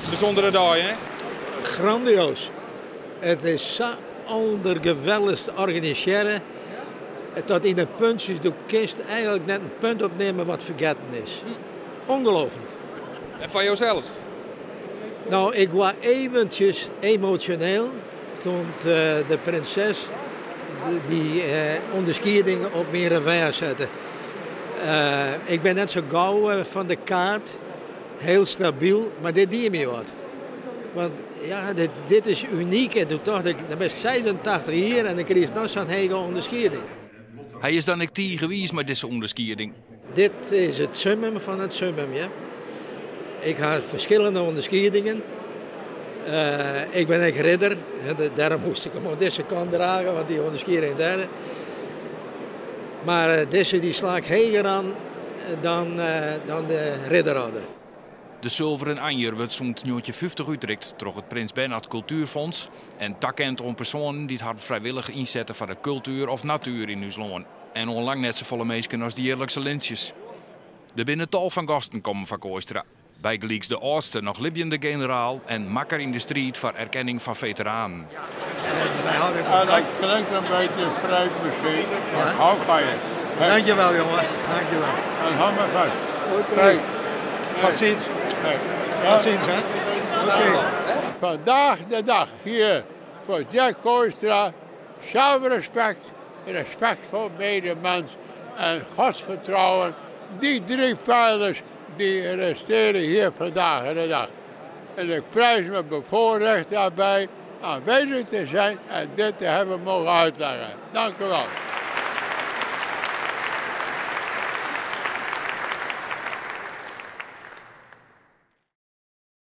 Bijzondere dag, hè? Grandioos. Het is zo geweldig te organiseren. Dat in een puntjes de kist eigenlijk net een punt opnemen wat vergeten is. Ongelooflijk. En van jouzelf? Nou, ik was eventjes emotioneel toen de prinses die onderscheiding op mijn revers zette. Ik ben net zo gauw van de kaart, heel stabiel, maar dit deed me wat. Want ja, dit is uniek en toen dacht ik, dan ben 86 hier en ik kreeg nog zo'n hele onderscheiding. Hij is dan ook geweest met deze onderscheiding. Dit is het summum van het summum, ja. Ik had verschillende onderscheidingen. Ik ben ook ridder, daarom moest ik hem op deze kant dragen, want die onderscheiding derde. Maar deze die sla ik heger aan dan de ridderorde. De zilveren anjer wordt zo'n 50 uitdrukt door het Prins Bernhard Cultuurfonds en takkent om personen die het hard vrijwillig inzetten voor de cultuur of natuur in ons land. En onlang net zo volle mensen als die heerlijkse lintjes. Er binnen tal van gasten komen van Kooistra. Bij gelijks de oudste nog levende generaal en makker in de street voor erkenning van veteranen. Dat klinkt een beetje vreemd misschien, maar hou van je. Dankjewel jongen, dankjewel. En hou maar vast. Oké. Tot ziens. Tot ziens hè. Oké. Vandaag de dag hier voor Jack Kooistra. Zelfrespect, respect voor medemens en godsvertrouwen. Die 3 pijlers die resteren hier vandaag de dag. En ik prijs me bevoorrecht daarbij aanwezig te zijn en dit te hebben mogen uitleggen. Dank u wel.